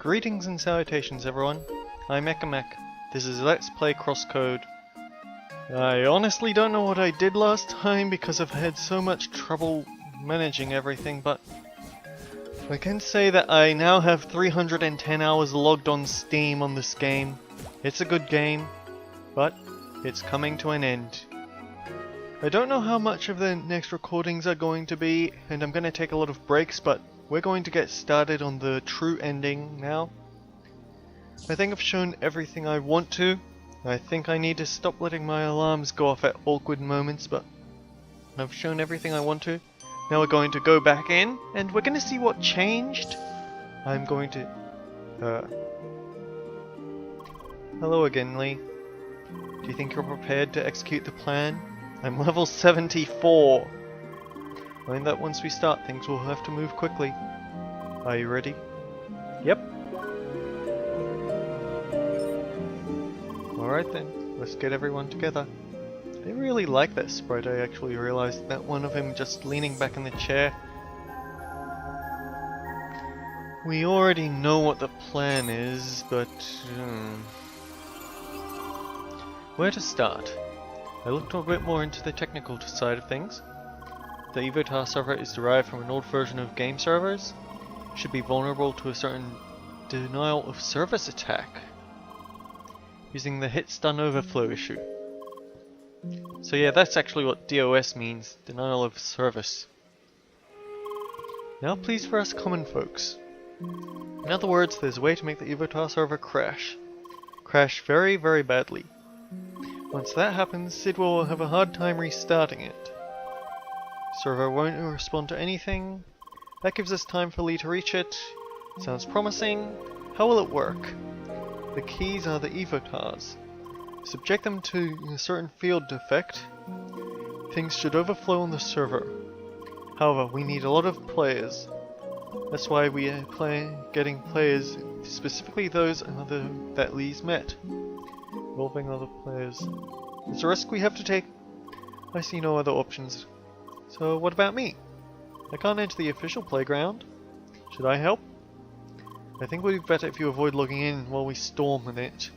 Greetings and salutations everyone, I'm Ekamek. This is Let's Play Crosscode. I honestly don't know what I did last time because I've had so much trouble managing everything, but I can say that I now have 310 hours logged on Steam on this game. It's a good game, but it's coming to an end. I don't know how much of the next recordings are going to be, and I'm going to take a lot of breaks, but we're going to get started on the true ending now. I think I've shown everything I want to. I think I need to stop letting my alarms go off at awkward moments, but I've shown everything I want to. Now we're going to go back in, and we're going to see what changed. I'm going to... Hello again, Lee. Do you think you're prepared to execute the plan? I'm level 74. Knowing that once we start things we'll have to move quickly. Are you ready? Yep. Alright then, let's get everyone together. I really like that sprite. I actually realized that one of him just leaning back in the chair. We already know what the plan is, but... where to start? I looked a bit more into the technical side of things. The Evotar server is derived from an old version of game servers. Should be vulnerable to a certain denial of service attack, using the hit stun overflow issue. So yeah, that's actually what DOS means, denial of service. Now please for us common folks. In other words, there's a way to make the Evotar server crash. Crash very, very badly. Once that happens, Sidwell will have a hard time restarting it. Server won't respond to anything. That gives us time for Lee to reach it. Sounds promising. How will it work? The keys are the Evotars. Subject them to a certain field effect. Things should overflow on the server. However, we need a lot of players. That's why we are getting players, specifically those that Lee's met. Involving other players. It's a risk we have to take. I see no other options. So what about me? I can't enter the official playground. Should I help? I think it would be better if you avoid logging in while we storm in it.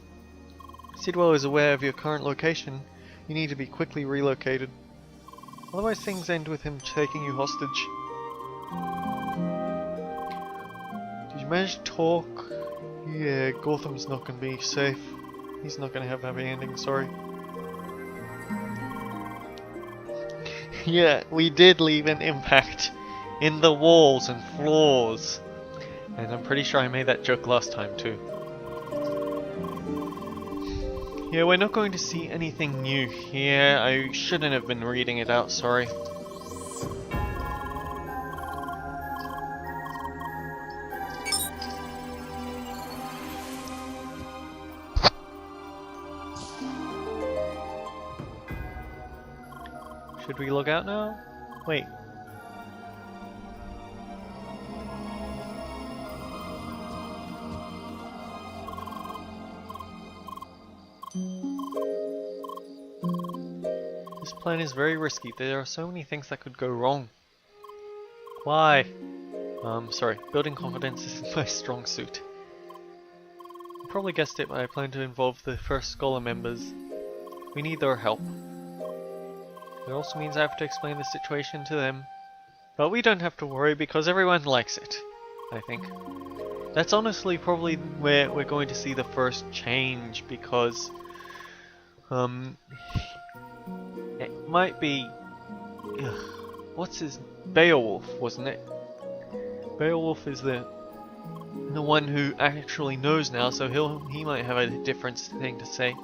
Sidwell is aware of your current location. You need to be quickly relocated. Otherwise things end with him taking you hostage. Did you manage to talk? Yeah, Gotham's not going to be safe. He's not going to have a happy ending, sorry. Yeah, we did leave an impact in the walls and floors. And I'm pretty sure I made that joke last time too. Yeah, we're not going to see anything new here. I shouldn't have been reading it out, sorry. Should we log out now? Wait. This plan is very risky. There are so many things that could go wrong. Why? Sorry. Building confidence isn't my strong suit. You probably guessed it, but I plan to involve the first Scholar members. We need their help. It also means I have to explain the situation to them. But we don't have to worry because everyone likes it, I think. That's honestly probably where we're going to see the first change because it might be what's his Beowulf, wasn't it? Beowulf is the one who actually knows now, so he might have a different thing to say.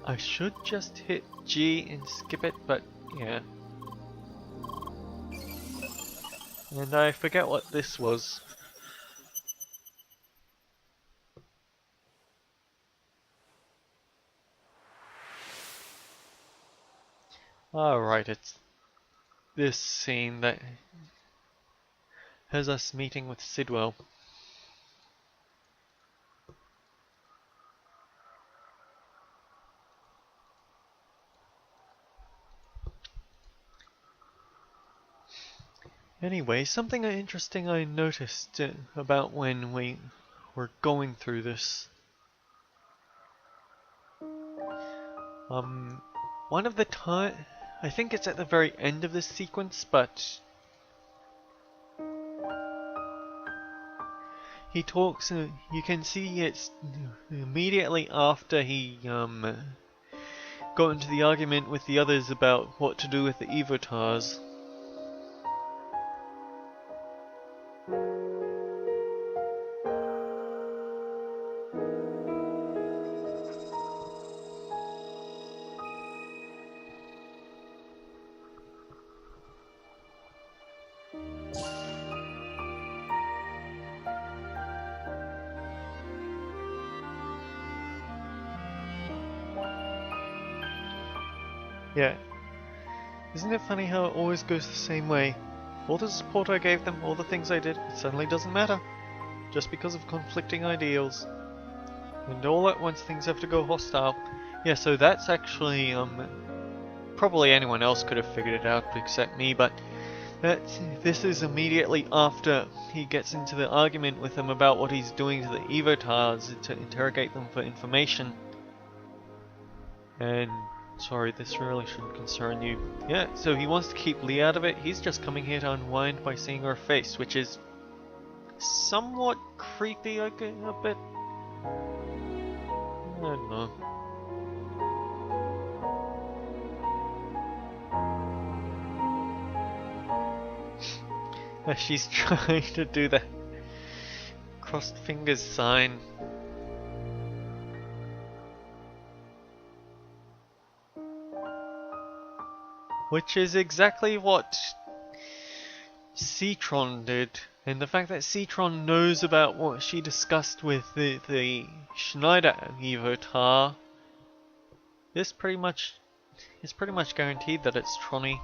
I should just hit G and skip it, but yeah. And I forget what this was. Alright, it's this scene that has us meeting with Sidwell. Anyway, something interesting I noticed about when we were going through this. One of the time, I think it's at the very end of this sequence, but he talks, you can see it's immediately after he got into the argument with the others about what to do with the Evotars. Yeah. Isn't it funny how it always goes the same way? All the support I gave them, all the things I did, it suddenly doesn't matter. Just because of conflicting ideals. And all at once things have to go hostile. Yeah, so that's actually, probably anyone else could have figured it out except me, but this is immediately after he gets into the argument with them about what he's doing to the Evotars to interrogate them for information. And sorry, this really shouldn't concern you. Yeah, so he wants to keep Lee out of it. He's just coming here to unwind by seeing her face, which is somewhat creepy, a bit. I don't know. She's trying to do the crossed fingers sign. Which is exactly what Citron did. And the fact that Citron knows about what she discussed with the Schneider Evotar, it's pretty much guaranteed that it's Tronny.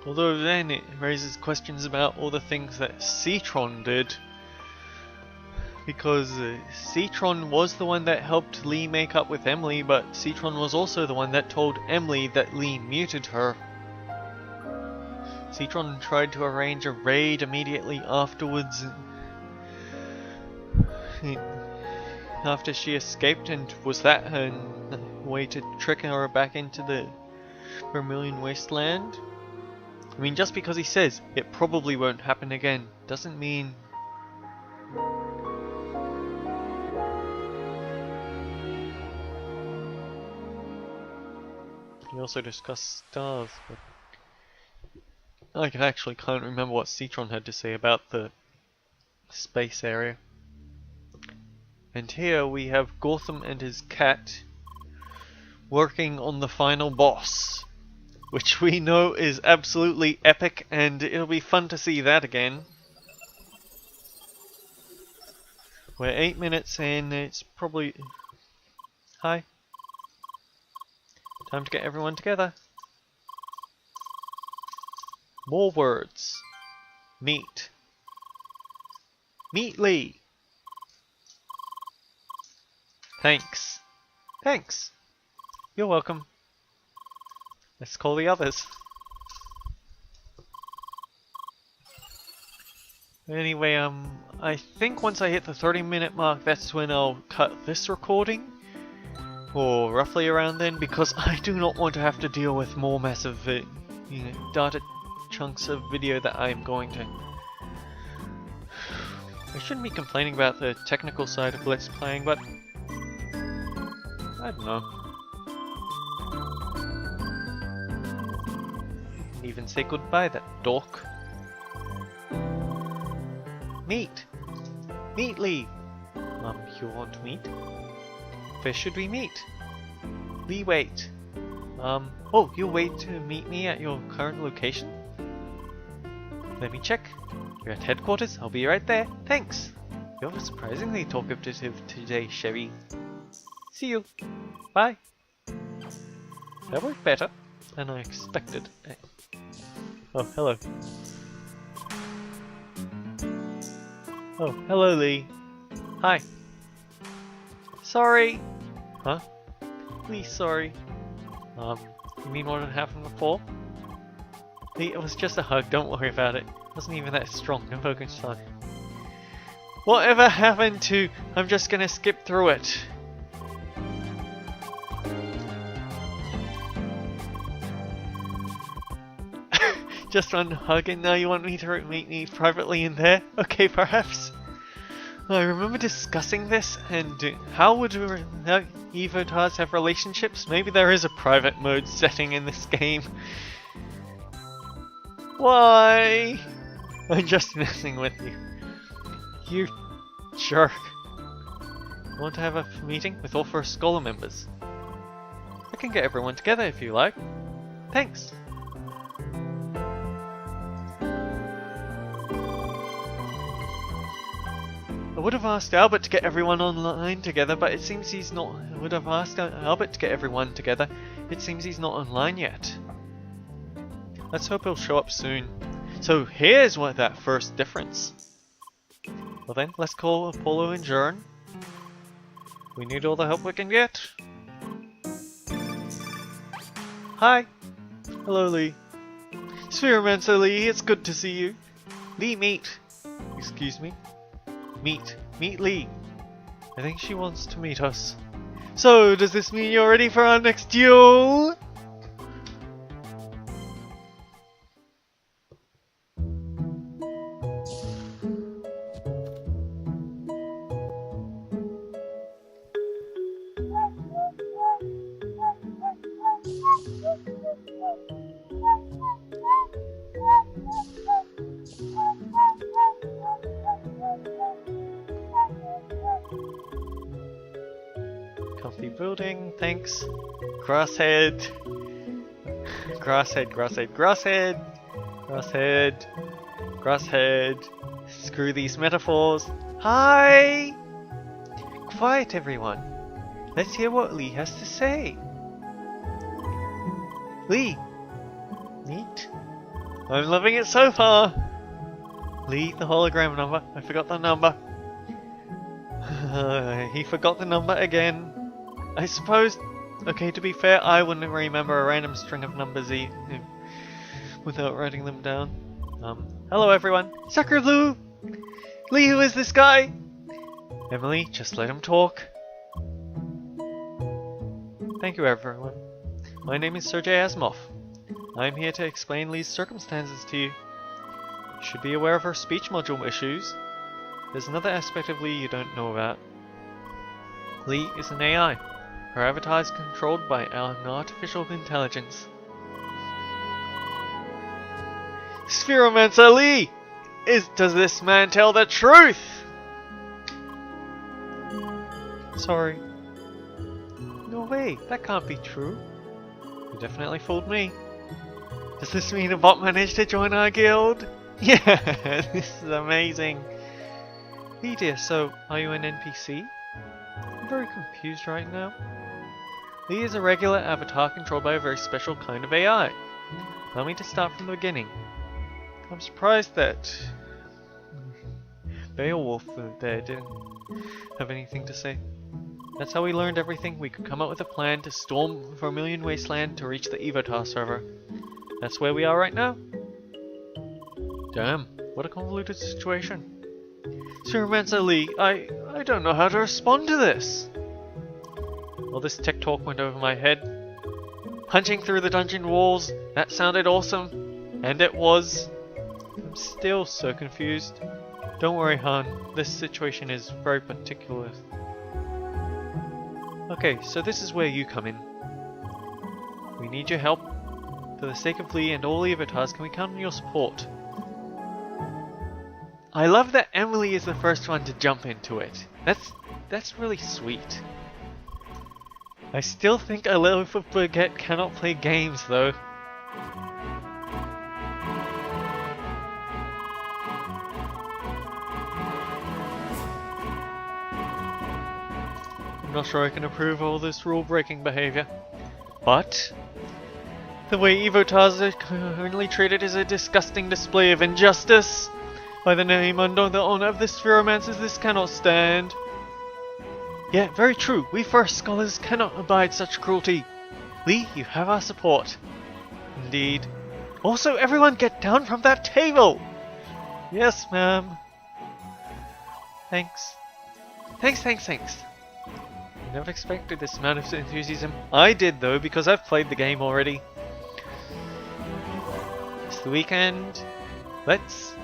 Although then it raises questions about all the things that Citron did. Because Citron was the one that helped Lee make up with Emily, but Citron was also the one that told Emily that Lee muted her. Citron tried to arrange a raid immediately afterwards. After she escaped, and was that her way to trick her back into the Vermilion Wasteland? I mean, just because he says it probably won't happen again doesn't mean... He also discussed stars, but I actually can't remember what Citron had to say about the space area. And here we have Gotham and his cat working on the final boss, which we know is absolutely epic, and it'll be fun to see that again. We're 8 minutes in, it's probably... Hi. Time to get everyone together. More words. Meet. Meet Lee. Thanks. Thanks. You're welcome. Let's call the others. Anyway, I think once I hit the 30-minute mark, that's when I'll cut this recording. Or roughly around then, because I do not want to have to deal with more massive data chunks of video that I'm going to... I shouldn't be complaining about the technical side of Let's Playing, but... I don't know. Didn't even say goodbye, that dork. Meet! Meet Lee! You want to meet? Where should we meet? Lee, wait. Oh, you'll wait to meet me at your current location? Let me check. You're at headquarters? I'll be right there. Thanks! You're surprisingly talkative today, Chevy. See you. Bye. That worked better than I expected. Oh, hello. Oh, hello, Lee. Hi. Sorry. Huh? Lee, sorry. You mean what had happened before? Lee, it was just a hug, don't worry about it. It wasn't even that strong, no focus time. Whatever happened to, I'm just gonna skip through it. Just one hug and now you want me to meet me privately in there? Okay, perhaps. I remember discussing this, and how would Evotars have relationships? Maybe there is a private mode setting in this game. Why? I'm just messing with you. You jerk. I want to have a meeting with all 4 Scholar members. I can get everyone together if you like. Thanks. I would have asked Albert to get everyone online together, but it seems he's not. I would have asked Albert to get everyone together. It seems he's not online yet. Let's hope he'll show up soon. So here's what that first difference. Well then, let's call Apollo and Jern. We need all the help we can get. Hi. Hello, Lee. Spheromancer Lee, it's good to see you. Lee, meet. Excuse me. Meet Lee. I think she wants to meet us. So, does this mean you're ready for our next duel? Comfy building, thanks. Grasshead. Grasshead. Screw these metaphors. Hi! Quiet, everyone. Let's hear what Lee has to say. Lee. Neat. I'm loving it so far. Lee, the hologram number. I forgot the number. He forgot the number again. I suppose, okay, to be fair, I wouldn't remember a random string of numbers without writing them down. Hello everyone. Sacre-Bleu! Lee, who is this guy? Emily, just let him talk. Thank you everyone. My name is Sergei Asimov. I'm here to explain Lee's circumstances to you. You should be aware of her speech module issues. There's another aspect of Lee you don't know about. Lee is an AI. Her avatar is controlled by an artificial intelligence. Spheromancer Lee! Does this man tell the truth? Sorry. No way, that can't be true. You definitely fooled me. Does this mean a bot managed to join our guild? Yeah, this is amazing. Lee dear, so are you an NPC? I'm very confused right now. Lee is a regular avatar controlled by a very special kind of AI. Allow me to start from the beginning. I'm surprised that Beowulf there didn't have anything to say. That's how we learned everything. We could come up with a plan to storm Vermilion Wasteland to reach the Evotar server. That's where we are right now. Damn, what a convoluted situation. Spheromancer Lee, I don't know how to respond to this. Well, this tech talk went over my head. Punching through the dungeon walls, that sounded awesome. And it was. I'm still so confused. Don't worry, Han. This situation is very particular. Okay, so this is where you come in. We need your help. For the sake of Lee and all Evotars, can we count on your support? I love that Emily is the first one to jump into it. That's really sweet. I still think a little forget cannot play games though. I'm not sure I can approve all this rule-breaking behavior. But the way Evotars are currently treated is a disgusting display of injustice. By the name under the honor of the Spheromancers, this cannot stand. Yeah, very true. We first scholars cannot abide such cruelty. Lee, you have our support. Indeed. Also, everyone get down from that table! Yes, ma'am. Thanks. Thanks. I never expected this amount of enthusiasm. I did though, because I've played the game already. It's the weekend. Let's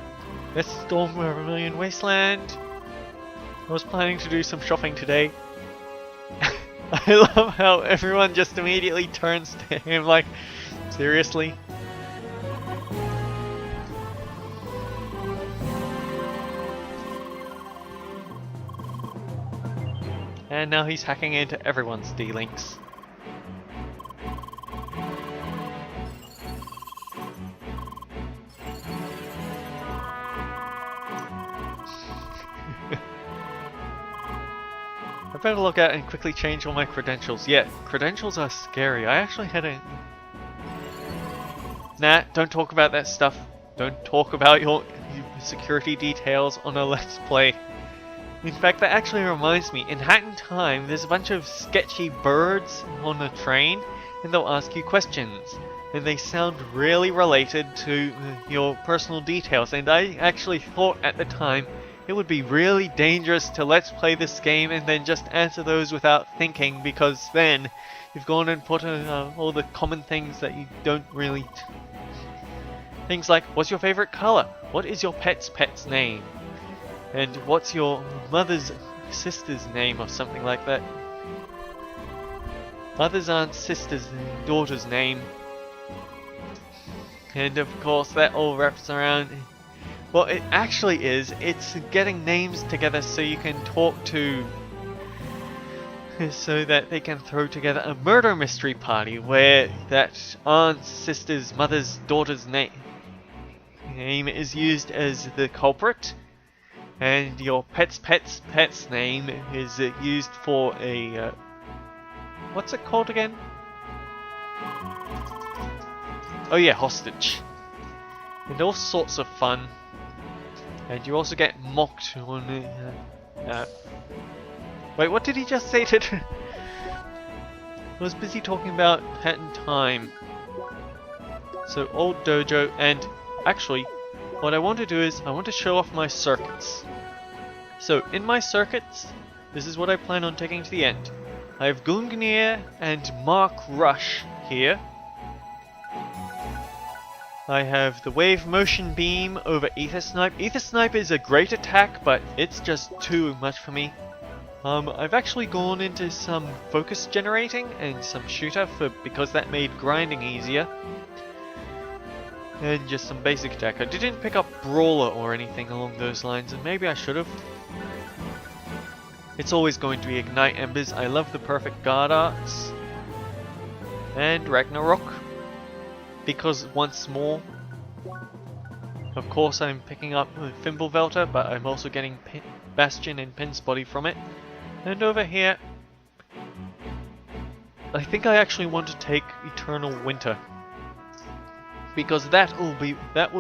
storm Vermilion Wasteland. I was planning to do some shopping today. I love how everyone just immediately turns to him like, seriously? And now he's hacking into everyone's D-Links. I better look at and quickly change all my credentials. Yeah, credentials are scary. I actually had a... Nah, don't talk about that stuff. Don't talk about your security details on a Let's Play. In fact, that actually reminds me, in Hat in Time, there's a bunch of sketchy birds on a train, and they'll ask you questions. And they sound really related to your personal details, and I actually thought at the time it would be really dangerous to Let's Play this game and then just answer those without thinking, because then you've gone and put all the common things that you don't really... Things like, what's your favorite color? What is your pet's name? And what's your mother's sister's name or something like that? Mother's aunt's sister's daughter's name. And of course that all wraps around... Well, it actually is. It's getting names together so you can talk to... so that they can throw together a murder mystery party where that aunt's, sister's, mother's, daughter's name is used as the culprit. And your pet's name is used for a... what's it called again? Oh yeah, hostage. And all sorts of fun. And you also get mocked on... wait, what did he just say to... I was busy talking about Hat in Time. So, old dojo, and actually, what I want to do is, I want to show off my circuits. So, in my circuits, this is what I plan on taking to the end. I have Gungnir and Mark Rush here. I have the Wave Motion Beam over Ether Snipe. Ether Snipe is a great attack, but it's just too much for me. I've actually gone into some focus generating and some shooter because that made grinding easier. And just some basic attack. I didn't pick up Brawler or anything along those lines, and maybe I should have. It's always going to be Ignite Embers. I love the perfect guard arts. And Ragnarok. Because once more, of course I'm picking up Fimbulvelter, but I'm also getting Bastion and Pin's Body from it. And over here, I think I actually want to take Eternal Winter. Because that will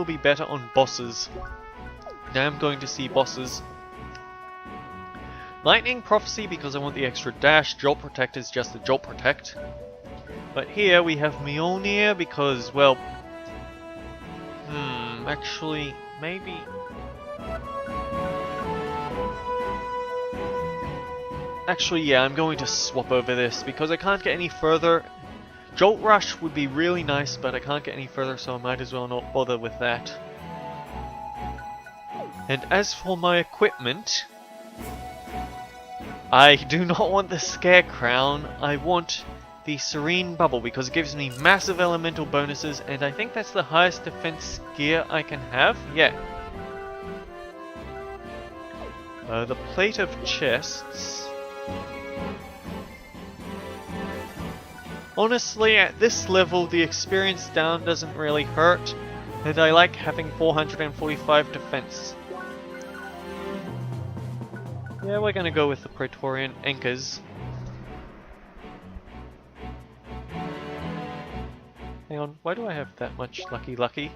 be better on bosses. Now I'm going to see bosses. Lightning Prophecy because I want the extra dash. Jolt Protect is just the Jolt Protect. But here we have Mjolnir because, well... actually, maybe... Actually, yeah, I'm going to swap over this because I can't get any further. Jolt Rush would be really nice, but I can't get any further, so I might as well not bother with that. And as for my equipment... I do not want the Scare Crown, I want the Serene Bubble because it gives me massive elemental bonuses, and I think that's the highest defense gear I can have. Yeah. The Plate of Chests. Honestly, at this level, the experience down doesn't really hurt, and I like having 445 defense. Yeah, we're gonna go with the Praetorian Anchors. Hang on, why do I have that much lucky?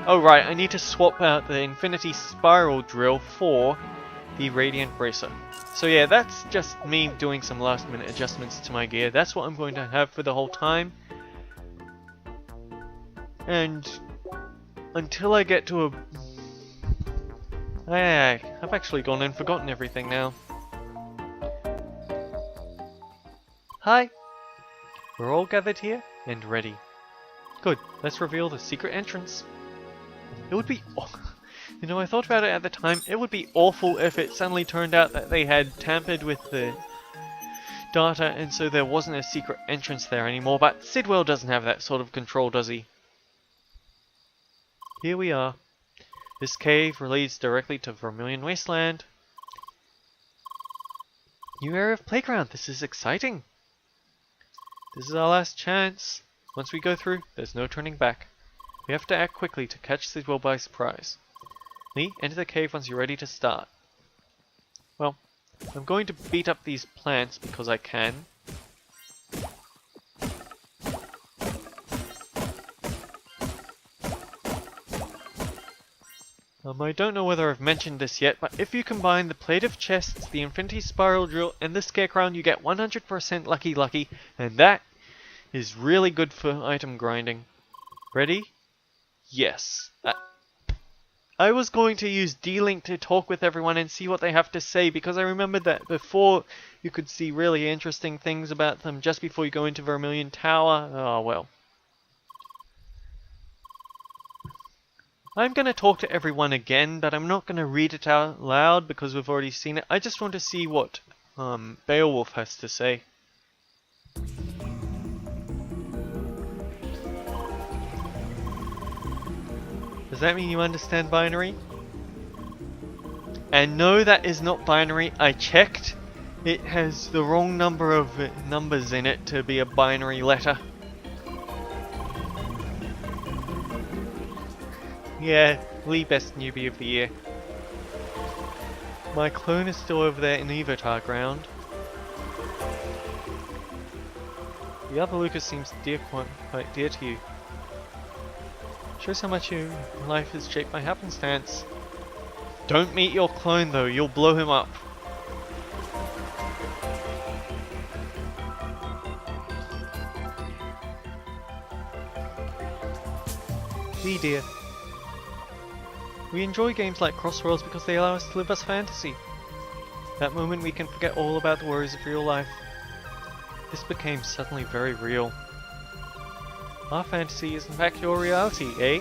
Oh right, I need to swap out the Infinity Spiral Drill for the Radiant Bracer. So yeah, that's just me doing some last minute adjustments to my gear. That's what I'm going to have for the whole time. And until I get to a... I've actually gone and forgotten everything now. Hi! We're all gathered here and ready. Good, let's reveal the secret entrance. It would be... You know, I thought about it at the time. It would be awful if it suddenly turned out that they had tampered with the data and so there wasn't a secret entrance there anymore. But Sidwell doesn't have that sort of control, does he? Here we are. This cave leads directly to Vermilion Wasteland. New area of playground. This is exciting. This is our last chance. Once we go through, there's no turning back. We have to act quickly to catch Sidwell by surprise. Lee, enter the cave once you're ready to start. Well, I'm going to beat up these plants because I can. I don't know whether I've mentioned this yet, but if you combine the Plate of Chests, the Infinity Spiral Drill, and the Scarecrow, you get 100% lucky, and that is really good for item grinding. Ready? Yes. I was going to use D-Link to talk with everyone and see what they have to say, because I remembered that before you could see really interesting things about them just before you go into Vermilion Tower. Oh well. I'm going to talk to everyone again, but I'm not going to read it out loud because we've already seen it. I just want to see what Beowulf has to say. Does that mean you understand binary? And no, that is not binary. I checked. It has the wrong number of numbers in it to be a binary letter. Yeah, Lee, best newbie of the year. My clone is still over there in the Evotar ground. The other Lucas seems quite dear to you. Shows how much your life is shaped by happenstance. Don't meet your clone though, you'll blow him up. Lee dear. We enjoy games like Crossworlds because they allow us to live as fantasy. That moment we can forget all about the worries of real life. This became suddenly very real. Our fantasy is in fact your reality, eh?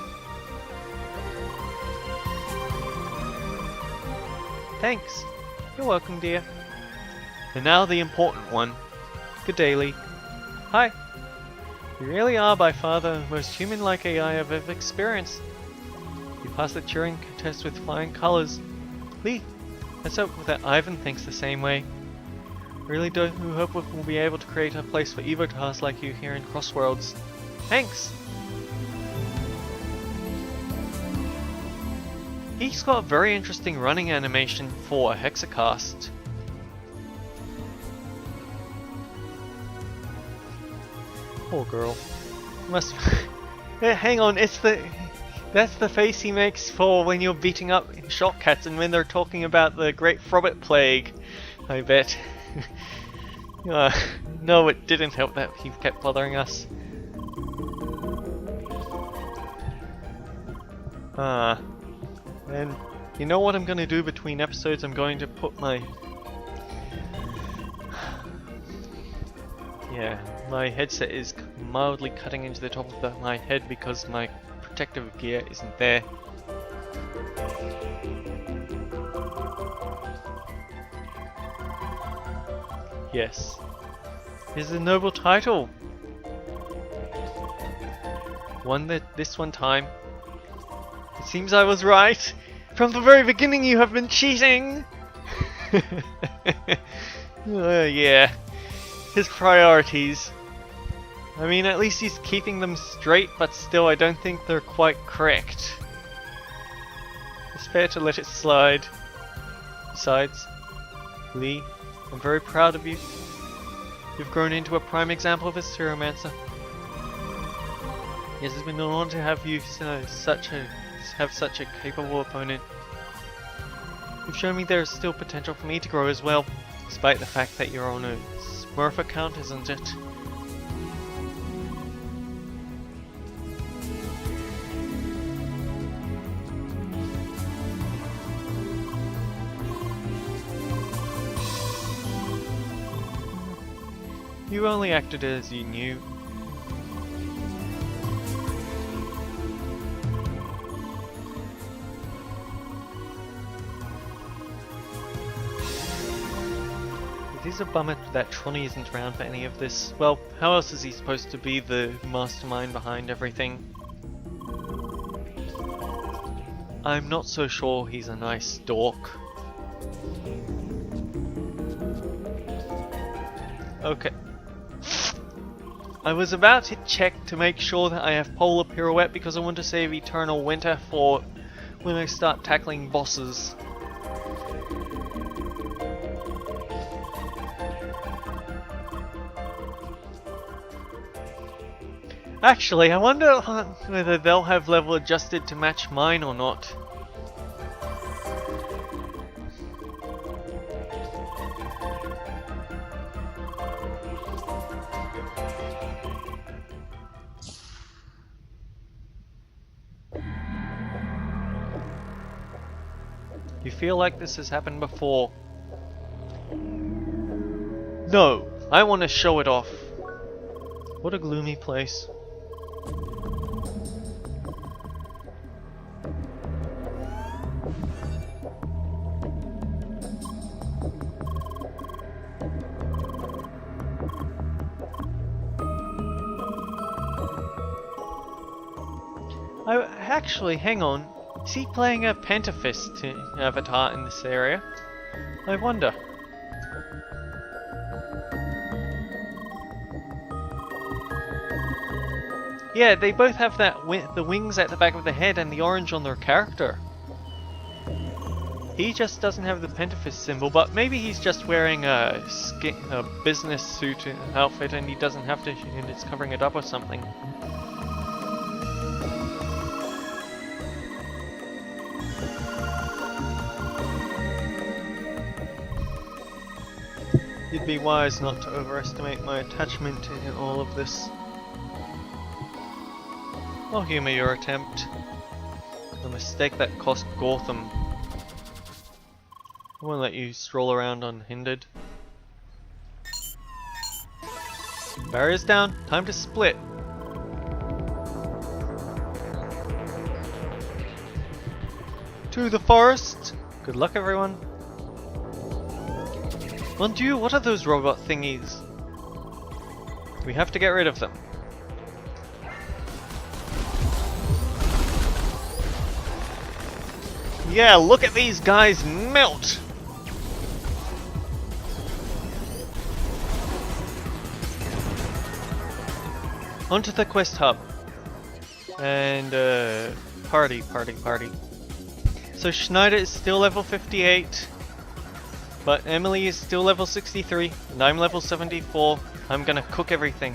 Thanks. You're welcome, dear. And now the important one. Good day, Lee. Hi. You really are by far the most human-like AI I've ever experienced. You passed the Turing test with flying colours. Lee, let's hope that Ivan thinks the same way. Really do hope we'll be able to create a place for Evotars like you here in Crossworlds. Thanks! He's got a very interesting running animation for a Hexacast. Poor girl. Must... Hang on, that's the face he makes for when you're beating up shotcats and when they're talking about the Great Frobbit Plague, I bet. No, it didn't help that he kept bothering us. And you know what I'm going to do between episodes? I'm going to put my... Yeah, my headset is mildly cutting into the top of my head because my protective gear isn't there. Yes. This is a noble title. Won this one time. It seems I was right. From the very beginning you have been cheating! Yeah. His priorities. I mean, at least he's keeping them straight, but still I don't think they're quite correct. It's fair to let it slide. Besides, Lee, I'm very proud of you. You've grown into a prime example of a Pyromancer. Yes, it's been an honor to have you have such a capable opponent. You've shown me there is still potential for me to grow as well, despite the fact that you're on a Smurf account, isn't it? You only acted as you knew. It is a bummer that Tronny isn't around for any of this. Well, how else is he supposed to be the mastermind behind everything? I'm not so sure he's a nice dork. Okay. I was about to check to make sure that I have Polar Pirouette because I want to save Eternal Winter for when I start tackling bosses. Actually, I wonder whether they'll have level adjusted to match mine or not. You feel like this has happened before? No, I want to show it off. What a gloomy place. Actually, hang on. Is he playing a Pentafist avatar in this area? I wonder. Yeah, they both have that the wings at the back of the head and the orange on their character. He just doesn't have the Pentafist symbol, but maybe he's just wearing a business suit outfit and he doesn't have to, and it's covering it up or something. You'd be wise not to overestimate my attachment in all of this. I'll humor your attempt. A mistake that cost Gotham. I won't let you stroll around unhindered. Barriers down, time to split. To the forest! Good luck, everyone. Mon Dieu, what are those robot thingies? We have to get rid of them. Yeah, look at these guys melt! Onto the quest hub. And, party. So Schneider is still level 58. But Emily is still level 63, and I'm level 74. I'm gonna cook everything.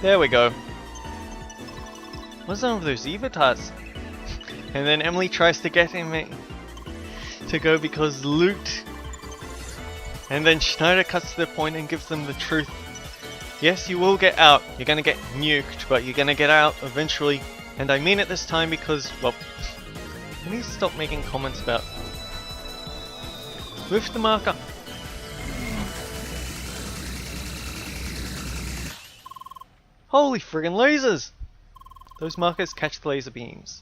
There we go. What's wrong with those avatars? And then Emily tries to get him to go because loot. And then Schneider cuts to the point and gives them the truth. Yes, you will get out. You're gonna get nuked, but you're gonna get out eventually. And I mean it this time because, well, I need to stop making comments about. Move the marker. Holy friggin' lasers! Those markers catch the laser beams.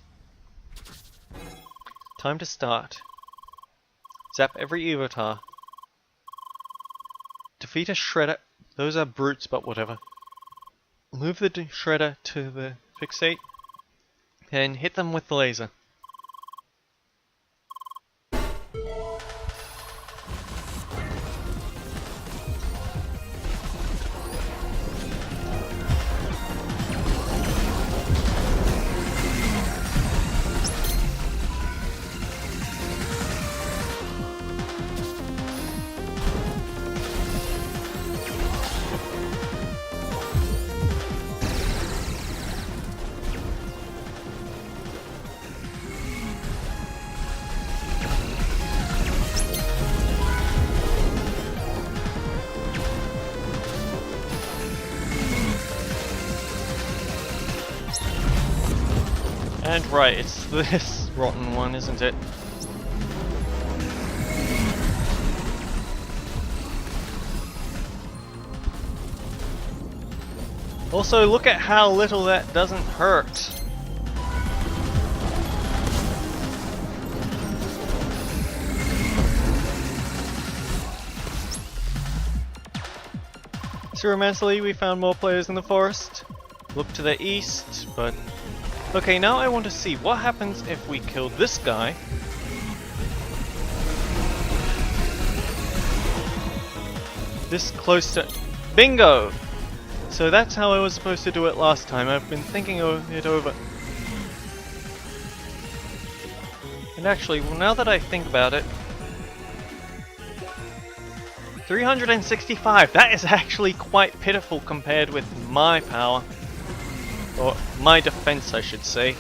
Time to start. Zap every avatar. Defeat a shredder. Those are brutes, but whatever. Move the shredder to the fixate. and hit them with the laser. And right, it's this rotten one, isn't it? Also, look at how little that doesn't hurt. Immensely, we found more players in the forest. Look to the east, but... Okay, now I want to see what happens if we kill this guy. This close to... Bingo! So that's how I was supposed to do it last time. I've been thinking it over. And actually, well, now that I think about it... 365! That is actually quite pitiful compared with my power. Or my defense, I should say.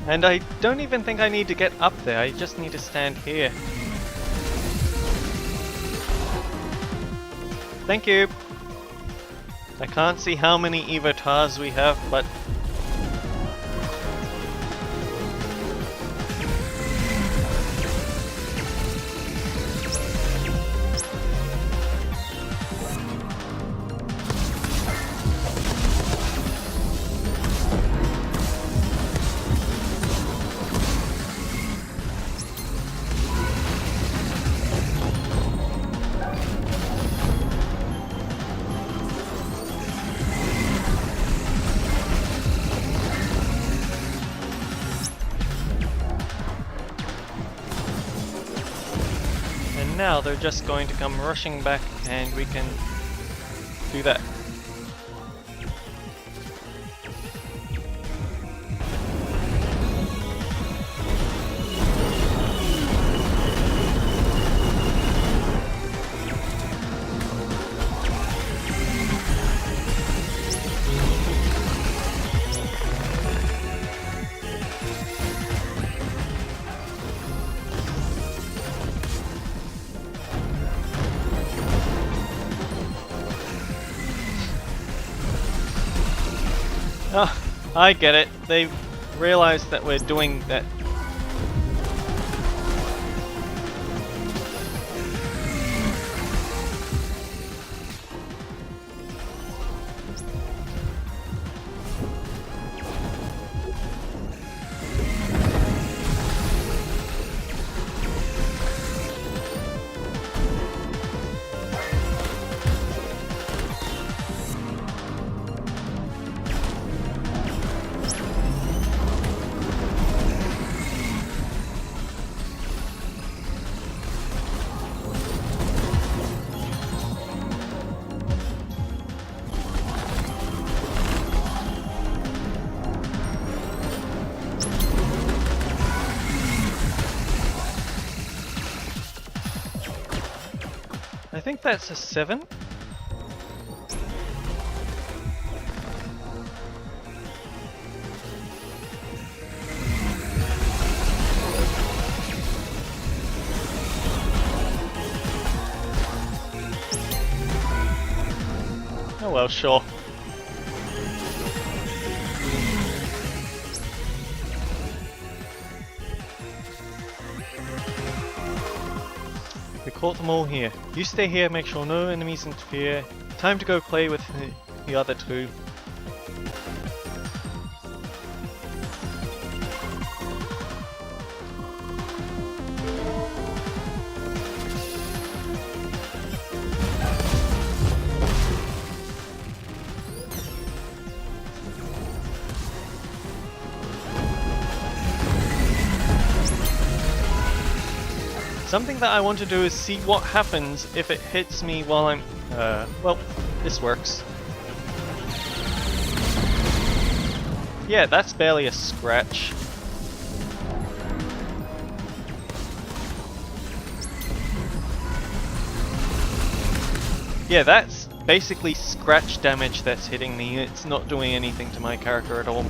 And I don't even think I need to get up there, I just need to stand here. Thank you! I can't see how many avatars we have, but... Now they're just going to come rushing back and we can do that. Oh, I get it. They've realized that we're doing that. I think that's a 7. Oh well, sure. We caught them all here. You stay here, make sure no enemies interfere. Time to go play with the other two. Something that I want to do is see what happens if it hits me while I'm... well, this works. Yeah, that's barely a scratch. Yeah, that's basically scratch damage that's hitting me. It's not doing anything to my character at all.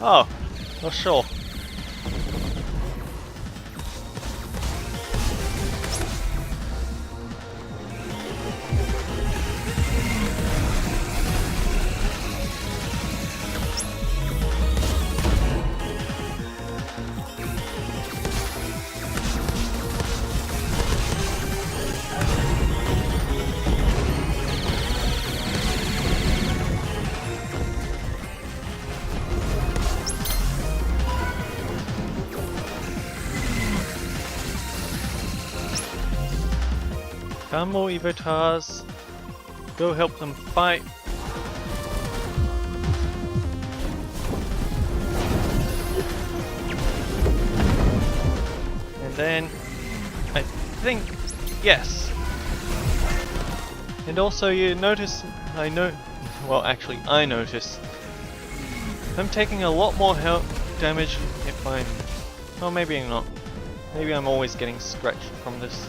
Oh, well, sure. Found more Evotars. Go help them fight. And then I think yes. And also you notice I notice I'm taking a lot more damage if I'm... Oh, maybe I'm not. Maybe I'm always getting scratched from this.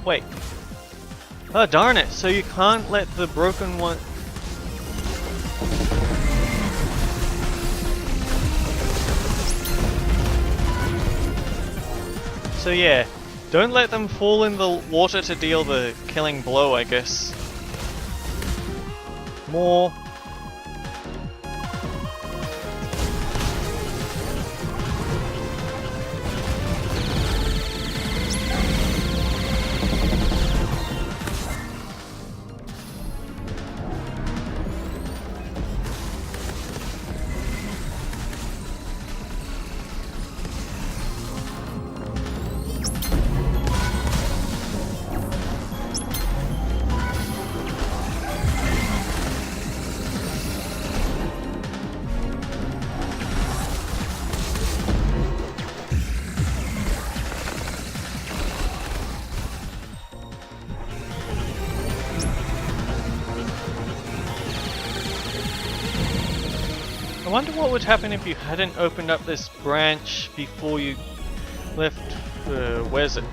Wait. Oh, darn it. So you can't let the broken one... So yeah, don't let them fall in the water to deal the killing blow, I guess. More... I wonder what would happen if you hadn't opened up this branch before you left, where's it?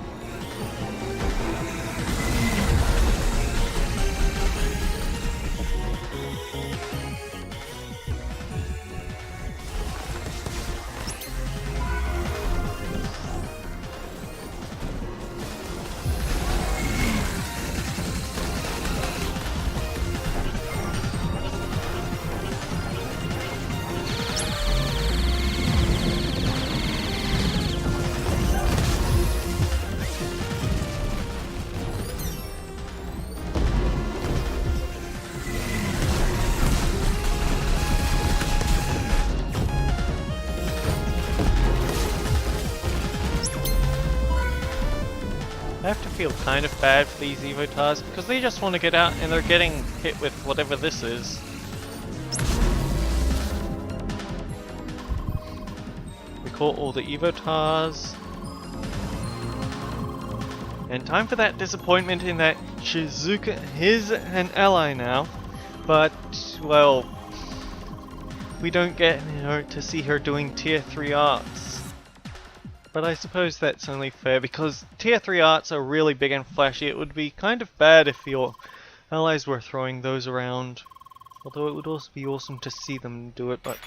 I have to feel kind of bad for these Evotars because they just want to get out and they're getting hit with whatever this is. We caught all the Evotars. And time for that disappointment in that Shizuka is an ally now, but, well, we don't get her to see her doing tier 3 arts. But I suppose that's only fair because tier 3 arts are really big and flashy. It would be kind of bad if your allies were throwing those around. Although it would also be awesome to see them do it, but...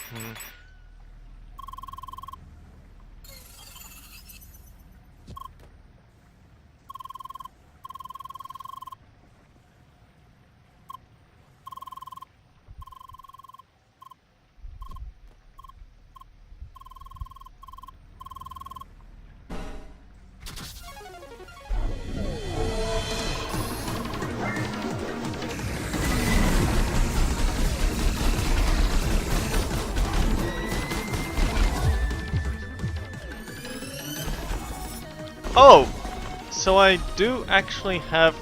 Oh! So I do actually have...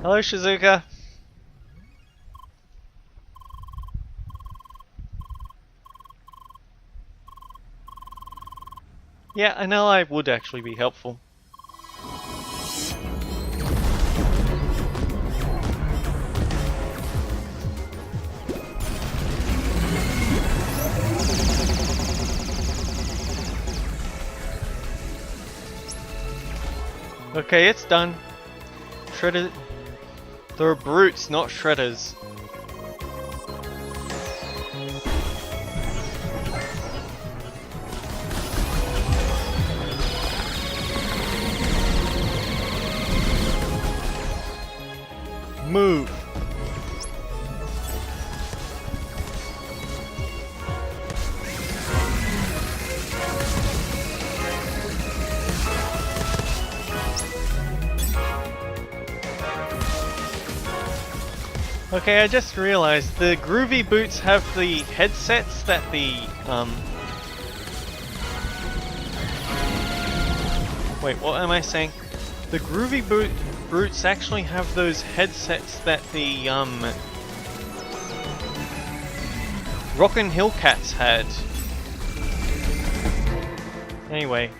Hello, Shizuka. Yeah, an ally would actually be helpful. Okay, it's done. Shredder... They're brutes, not shredders. Move! Okay, I just realized the groovy boots have the headsets that the, Wait, what am I saying? The groovy brutes actually have those headsets that the, Rockin' Hillcats had. Anyway.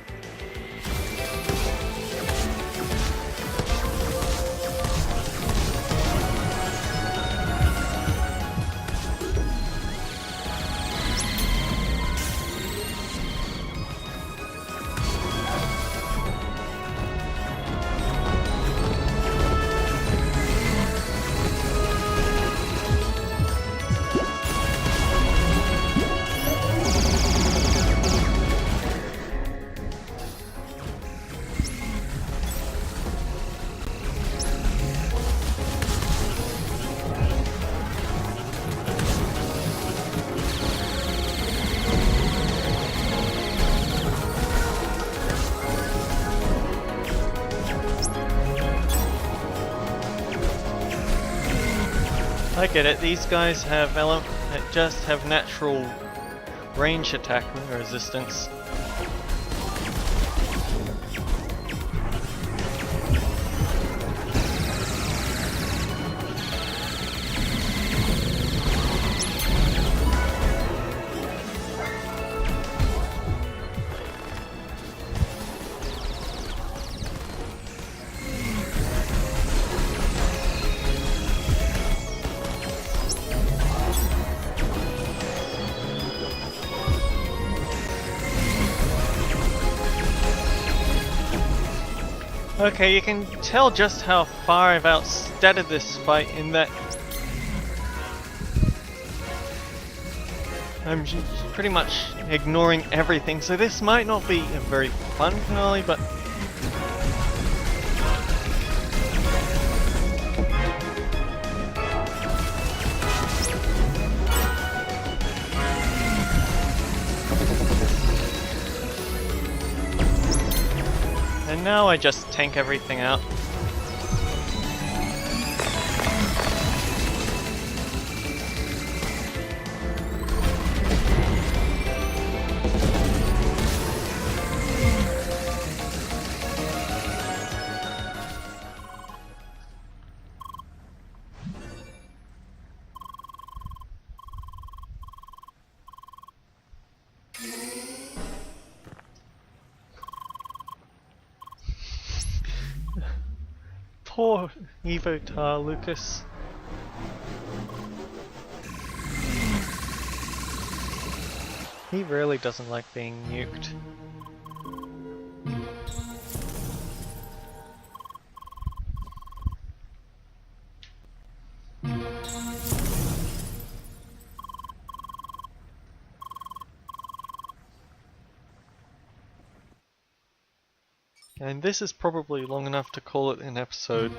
I get it, these guys have just have natural range attack resistance. Okay, you can tell just how far I've outstatted this fight in that I'm pretty much ignoring everything, so this might not be a very fun finale, but and now I just tank everything out. Poor Evotar, Lucas. He really doesn't like being nuked. And this is probably long enough to call it an episode.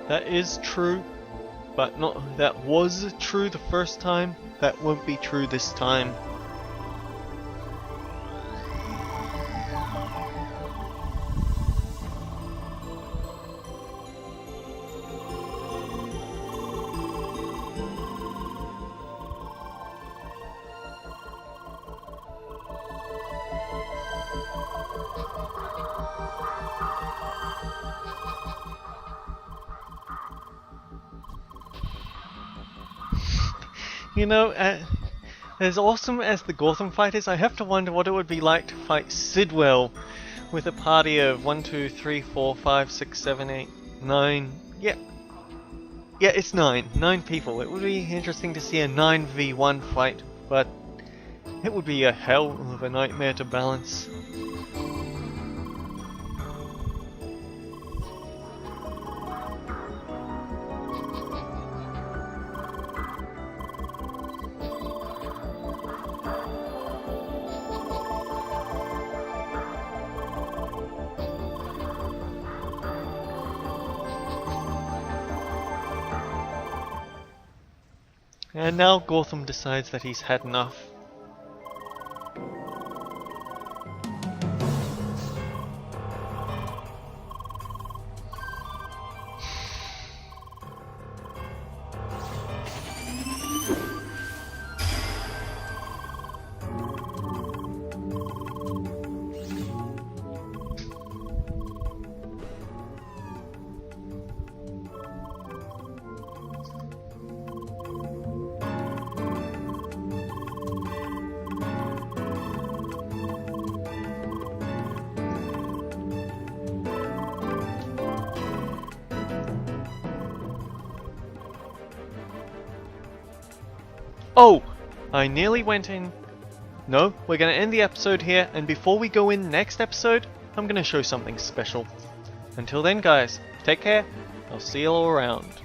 That is true, but not that was true the first time. That won't be true this time. You know, as awesome as the Gotham fight is, I have to wonder what it would be like to fight Sidwell with a party of 1, 2, 3, 4, 5, 6, 7, 8, 9. Yeah, it's 9. 9 people. It would be interesting to see a 9v1 fight, but it would be a hell of a nightmare to balance. And now Gotham decides that he's had enough. Oh! I nearly went in. No, we're gonna end the episode here, and before we go in next episode, I'm gonna show something special. Until then guys, take care, I'll see you all around.